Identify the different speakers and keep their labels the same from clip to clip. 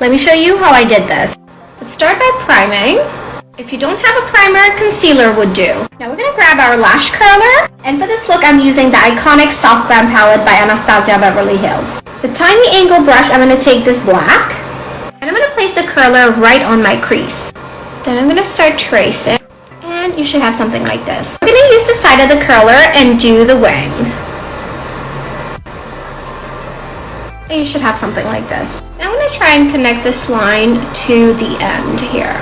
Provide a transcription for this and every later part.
Speaker 1: Let me show you how I did this. Let's start by priming. If you don't have a primer, concealer would do. Now we're gonna grab our lash curler, and for this look I'm using the iconic Soft Glam palette by Anastasia Beverly Hills. The tiny angle brush, I'm gonna take this black, and I'm gonna place the curler right on my crease. Then I'm gonna start tracing, and you should have something like this. I'm gonna use the side of the curler and do the wing. And you should have something like this. Now I'm gonna try and connect this line to the end here.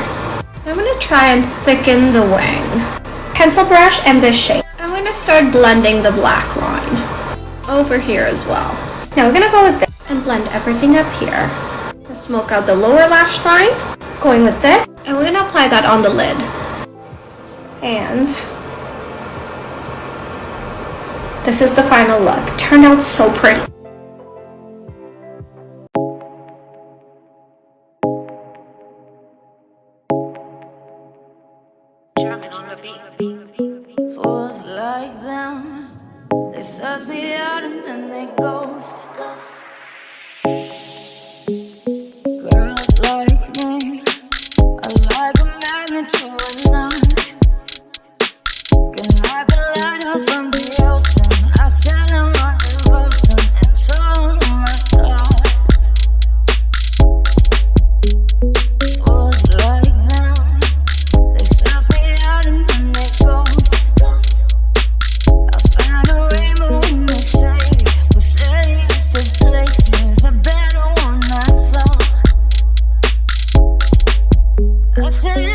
Speaker 1: I'm going to try and thicken the wing. Pencil brush and this shape. I'm going to start blending the black line over here as well. Now we're going to go with this and blend everything up here. Let's smoke out the lower lash line. Going with this. And we're going to apply that on the lid. And this is the final look. Turned out so pretty.
Speaker 2: Fools like them, they suss me out and then they ghost. Girls like me are like a magnet to a knot. Can like a lighthouse from the ocean. I send them my devotion and show them my thoughts. Fools like them, they suss me out and then they ghost. I find a rainbow in the shade, with shades to places I better want myself. I said,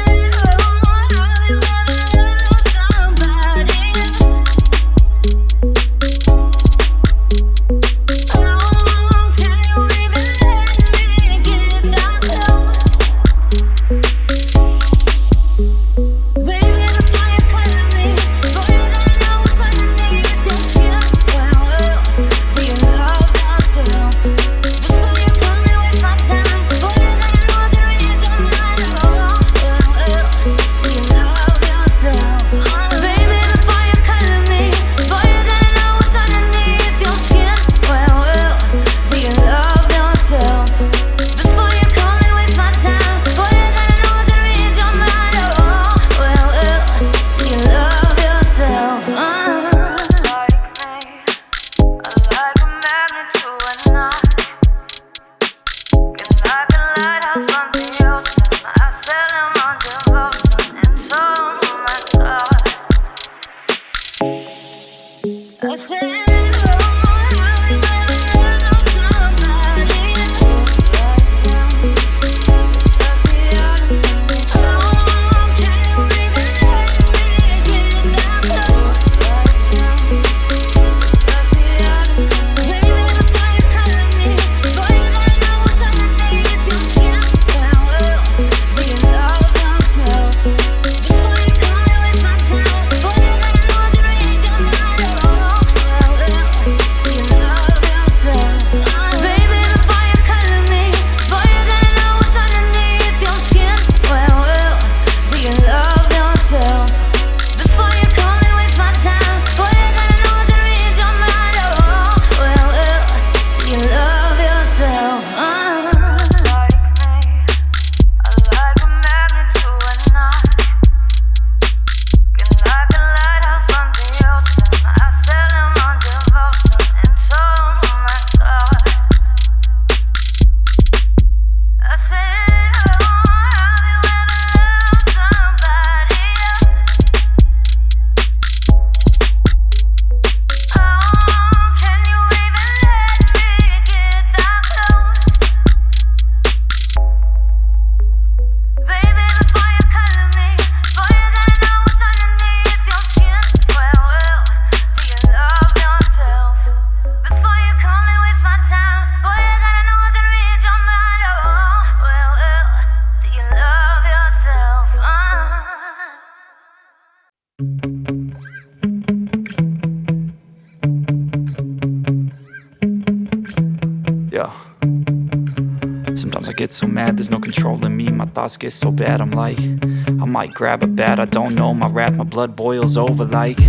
Speaker 3: Sometimes I get so mad, there's no controlling me. My thoughts get so bad, I'm like, I might grab a bat, I don't know. My wrath, my blood boils over like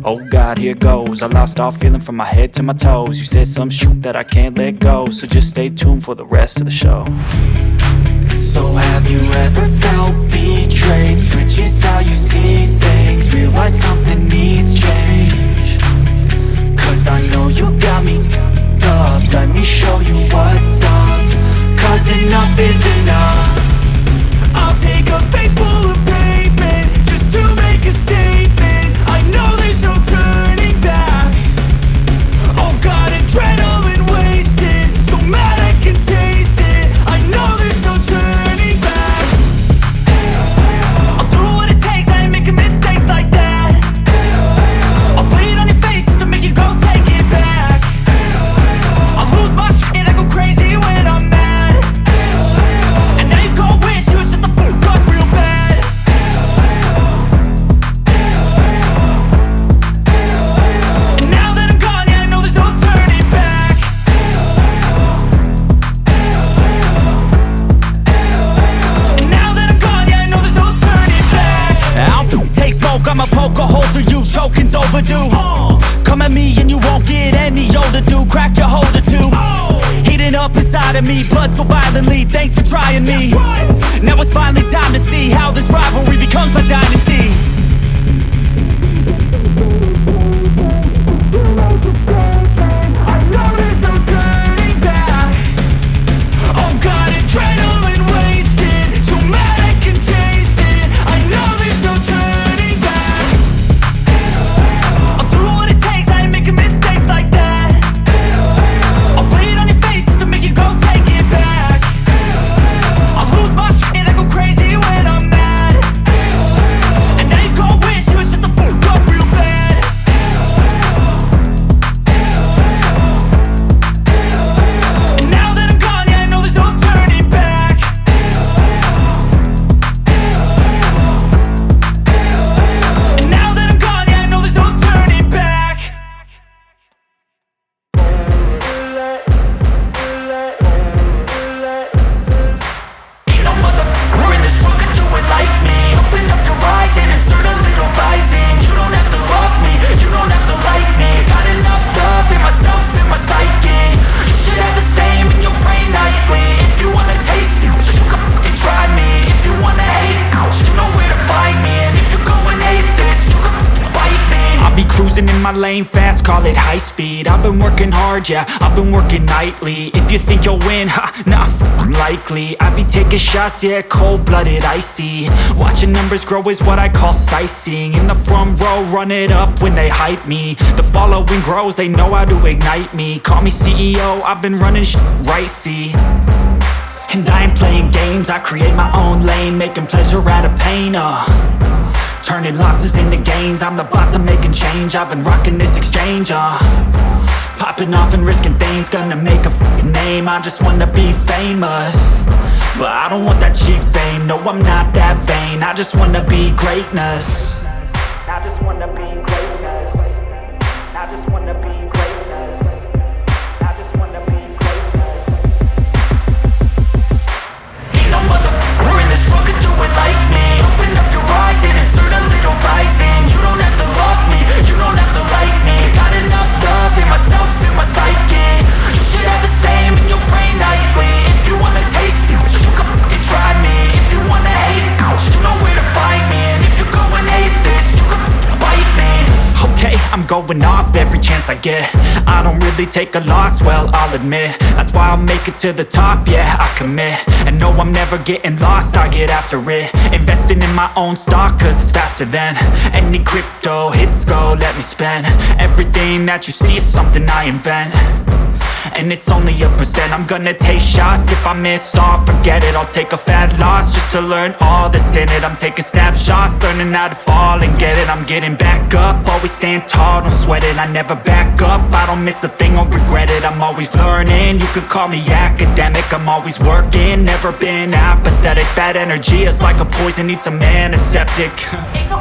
Speaker 3: Oh God, here goes. I lost all feeling from my head to my toes. You said some shit that I can't let go, so just stay tuned for the rest of the show. So have you ever felt betrayed? Switches how you see things, realize something needs change. Cause I know you got me f***ed up. Let me show you what's up. Cause enough is enough. I'll take a face full of pavement just to make a statement. I know there's no turning back. Oh God, adrenaline wasted, so mad I can taste it. I know there's no turning back. I'll do what it takes, I ain't making mistakes like that. I'll bleed on your face to make you go take it back. I'll lose my shit, I go crazy when I'm mad. And now you go wish you would shut the fuck up real bad. And now that I'm gone, yeah, I know there's no turning back. And now that I'm gone, yeah, I know there's no turning back. I don't take smoke, I'ma poke a hole through you, choking's overdue. Come at me and you won't get any older, dude. Crack your holder too. Heating up inside of me, blood so violently, thanks for trying me. Now it's finally time to see how this rivalry becomes my dynasty. I know there's no turning back. Oh God, adrenaline wasted, so mad I can taste it. I know there's no turning back. I'll do what it takes, I ain't making mistakes like that. I'll bleed on your face to make you go take it back. I'll lose my shit, I go crazy when I'm mad. And now you go wish you would shut the fuck up real bad. And now that I'm gone, yeah, I know there's no turning back. And now that I'm gone, yeah, I know there's no turning back. Ain't no motherfucker in this world could do it like me. Open up your eyes and insert a little rising. You don't have to love me, you don't have to like me. Got enough love in myself, in my psyche. You should have the same in your brain nightly. If you wanna taste me, you can fucking try me. If you wanna hate, you know where to find me. And if you go and hate this, you can fucking bite me. I'll be cruising in my lane fast, call it high speed. I've been working hard, yeah, I've been working nightly. If you think you'll win, ha, nah, likely. I be taking shots, yeah, cold-blooded, icy. Watching numbers grow is what I call sightseeing. In the front row, run it up when they hype me. The following grows, they know how to ignite me. Call me CEO, I've been running shit right, see. And I ain't playing games, I create my own lane, making pleasure out of pain, turning losses into gains, I'm the boss, I'm making change. I've been rocking this exchange, popping off and risking things, gonna make a f***ing name. I just wanna be famous, but I don't want that cheap fame. No, I'm not that vain, I just wanna be greatness. I just wanna be greatness. I just wanna be greatness. I just wanna be greatness. Ain't no motherfucker in this world could do it like me. Open up your eyes and insert a little rising. You don't have to love me, you don't have to like me. Got enough love in myself, in my psyche. You should have the same in your brain nightly. If you wanna taste me, you can fucking try me. If you wanna hate, you know where to find me. And if you go and hate this, you can fucking bite me. Okay, I'm going off every chance I get. I don't really take a loss, well, I'll admit. That's why I'll make it to the top, yeah, I commit. And no, I'm never getting lost, I get after it. Investing in my own stock, cause it's faster than any crypto hits go, let me spend. Everything that you see is something I invent. And it's only a percent. I'm gonna take shots. If I miss all, forget it. I'll take a fat loss just to learn all that's in it. I'm taking snapshots, learning how to fall and get it. I'm getting back up, always stand tall, don't sweat it. I never back up, I don't miss a thing or regret it. I'm always learning, you could call me academic. I'm always working, never been apathetic. Bad energy is like a poison, needs some antiseptic. Ain't no